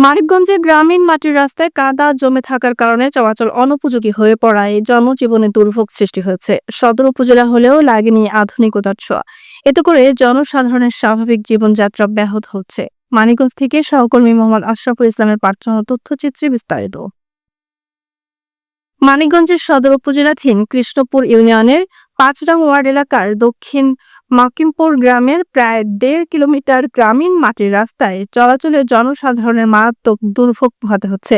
মানিকগঞ্জে গ্রামীণ মাটির রাস্তায় কাদা জমে থাকার কারণে চলাচল অনুপযোগী হয়ে পড়ায় জনজীবনে দুর্ভোগ সৃষ্টি হয়েছে। সদর উপজেলা হলেও লাগেনি আধুনিকতার ছোঁয়া। এতে করে জনসাধারণের স্বাভাবিক জীবনযাত্রা ব্যাহত হচ্ছে। মানিকগঞ্জ থেকে সহকর্মী মোহাম্মদ আশরাফুল ইসলামের পাঠানো তথ্যচিত্রে বিস্তারিত। মানিকগঞ্জের সদর উপজেলাধীন কৃষ্ণপুর ইউনিয়নের ৫ নং ওয়ার্ড এলাকার দক্ষিণ মাকিমপুর গ্রামের প্রায় ১.৫ কিলোমিটার গ্রামীণ মাটির রাস্তায় চলাচলে জনসাধারণের মারাত্মক দুর্ভোগ পোহাতে হচ্ছে।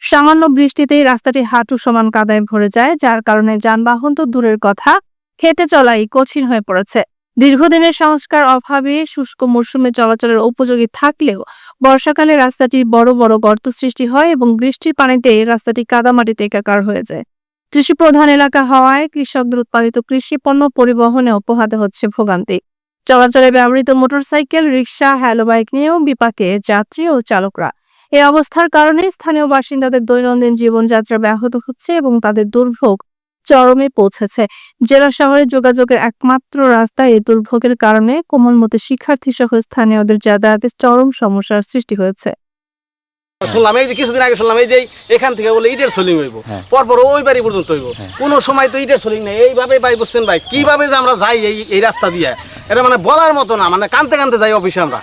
সামান্য বৃষ্টিতেই রাস্তাটি হাঁটু সমান কাদায় ভরে যায়, যার কারণে যানবাহন তো দূরের কথা, হেঁটে চলাই কঠিন হয়ে পড়েছে। দীর্ঘদিনের সংস্কার অভাবে শুষ্ক মৌসুমে চলাচলের উপযোগী থাকলেও বর্ষাকালে রাস্তাটির বড় বড় গর্ত সৃষ্টি হয় এবং বৃষ্টির পানিতে রাস্তাটি কাদামাটিতে একাকার হয়ে যায়। কৃষি প্রধান এলাকা হওয়ায় কৃষকদের উৎপাদিত কৃষি পণ্য পরিবহনেও পোহাতে হচ্ছে ভোগান্তি। চলাচলে ব্যবহৃত মোটরসাইকেল, রিকশা, হ্যালো বাইক নিয়েও বিপাকে যাত্রী ও চালকরা। এই অবস্থার কারণে স্থানীয় বাসিন্দাদের দৈনন্দিন জীবনযাত্রা ব্যাহত হচ্ছে এবং তাদের দুর্ভোগ চরমে পৌঁছেছে। জেলা শহরে যোগাযোগের একমাত্র রাস্তা এই দুর্ভোগের কারণে কোমলমতি শিক্ষার্থী সহ স্থানীয়দের যাতায়াতের চরম সমস্যার সৃষ্টি হয়েছে। শুনলাম এই যে কিছুদিন আগে শুনলাম এই যে এখান থেকে বলে ইটের সোলিং হইব, পরপর ওই বাড়ি পর্যন্ত হইব, কোনো সময় তো ইটের সোলিং নেই। এইভাবে ভাই বুঝছেন ভাই, কিভাবে যে আমরা যাই এই রাস্তা দিয়ে, এটা মানে বলার মতো না, মানে কানতে কানতে যাই অফিসে আমরা।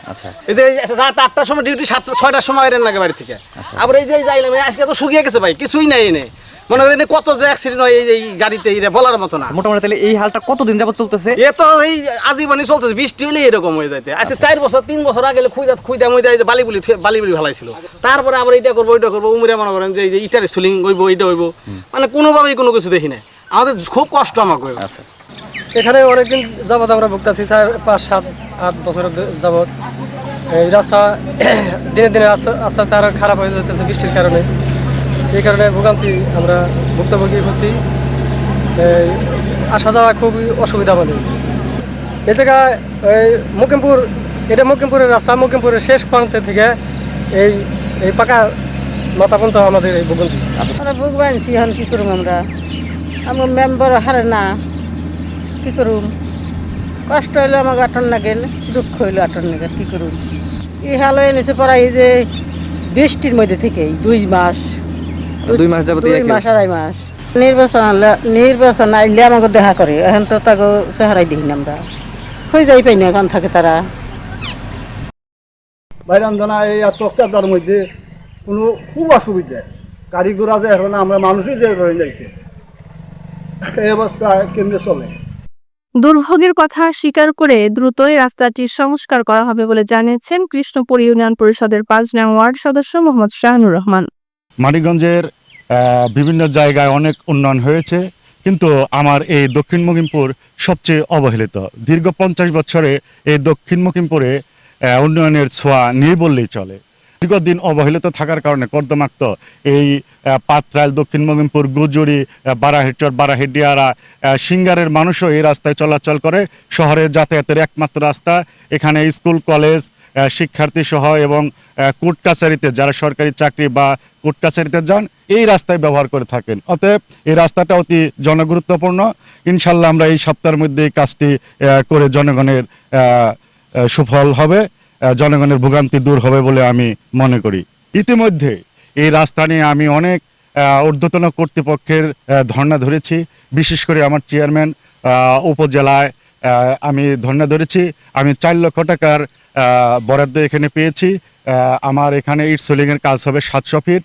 এই যে রাত 8টার সময় ডিউটি, 6টার সময় এর লাগে বাড়ি থেকে। আবার এই যে যাইলাম আজকে তো শুকিয়ে গেছে ভাই, কিছুই নাই এনে। মনে করেন কত যে অ্যাক্সিডেন্ট হয় এই গাড়িতে, বলার মতো না। মোটামুটি তাহলে এই হালটা কতদিন যাবত চলতেছে? এ তো এই আজীবনই চলতেছে, বৃষ্টি হলে এরকম হয়ে যাইতে। আচ্ছা 4 বছর 3 বছর আগে খুঁজা বালি ফেলাইছিল, তারপরে আবার এইটা করবো ওইটা করবো, উমরে মনে করেন যে ইটার সুলিং হইব, এইটা হইব, মানে কোনোভাবেই কোনো কিছু দেখি না। আমাদের খুব কষ্ট আমাকে। আচ্ছা, এখানে অনেকদিন যাবত আমরা ভুগতেছি, 4, 5, 7, 8 বছর যাবত। এই রাস্তা দিনে দিনে আস্তে আস্তে আরো খারাপ হয়ে যাচ্ছে বৃষ্টির কারণে। এই কারণে ভোগান্তি আমরা ভুক্তভোগী হচ্ছি। আসা যাওয়া খুবই অসুবিধা বলে। এই জায়গায় মকিমপুর, এটা মকিমপুরের রাস্তা, মকিমপুরের শেষ প্রান্তে থেকে এই পাকা মাথা পর্যন্ত আমাদের এই ভোগান্তি। আমরা বুক বানছি, এখন কী করুম আমরা মেম্বার হারে না, কী করুম? কষ্ট হইলো আমাকে আটন নাগেন, দুঃখ হইলো আটন নাগেন, কী করুম? এই হাল এনেছে পড়াই যে বৃষ্টির মধ্যে থেকেই 2 মাস, 2 মাস যাবত, 2 মাস 2.5 মাস নির্বাচন আইলে আমাকে দেখা করে, এখন তো তাকে চেহারাই দেখি না আমরা, হয়ে যাই পাই না এখন থাকে তারা। বাইরান্ধনা এই এতটার মধ্যে কোনো খুব অসুবিধা, গাড়ি ঘোড়া যে এখন আমরা মানুষই যে রয়ে যাইছে, এই অবস্থা কেমনে চলে। দুর্ভোগের কথা স্বীকার করে দ্রুতই রাস্তাটির সংস্কার করা হবে বলে জানিয়েছেন কৃষ্ণপুর ইউনিয়ন পরিষদের 5 নং ওয়ার্ড সদস্য মোহাম্মদ শাহানুর রহমান। মানিকগঞ্জের বিভিন্ন জায়গায় অনেক উন্নয়ন হয়েছে, কিন্তু আমার এই দক্ষিণ মকিমপুর সবচেয়ে অবহেলিত। দীর্ঘ 50 বছরে এই দক্ষিণ মকিমপুরে উন্নয়নের ছোঁয়া নেই বললেই চলে। দীর্ঘদিন অবহেলিত থাকার কারণে কর্দমাক্ত এই পাত্রাইল, দক্ষিণ মকিমপুর, গুজুরি, বারাহিচর, বারাহিডিয়ারা, সিঙ্গারের মানুষও এই রাস্তায় চলাচল করে। শহরের যাতায়াতের একমাত্র রাস্তা। এখানে স্কুল, কলেজ, শিক্ষার্থী সহ এবং কোর্ট কাছারিতে যারা সরকারি চাকরি বা কোর্ট কাছারিতে যান, এই রাস্তায় ব্যবহার করে থাকেন। অতএব এই রাস্তাটা অতি জনগুরুত্বপূর্ণ। ইনশাল্লাহ আমরা এই সপ্তাহের মধ্যে এই কাজটি করে জনগণের সুফল হবে, জনগণের ভোগান্তি দূর হবে বলে আমি মনে করি। ইতিমধ্যে এই রাস্তা নিয়ে আমি অনেক ঊর্ধ্বতন কর্তৃপক্ষের ধর্ণা ধরেছি। বিশেষ করে আমার চেয়ারম্যান উপজেলায় আমি ধর্ণা ধরেছি। আমি 4 লক্ষ টাকার বরাদ্দ এখানে পেয়েছি। আমার এখানে ইট সোলিংয়ের কাজ হবে 700 ফিট।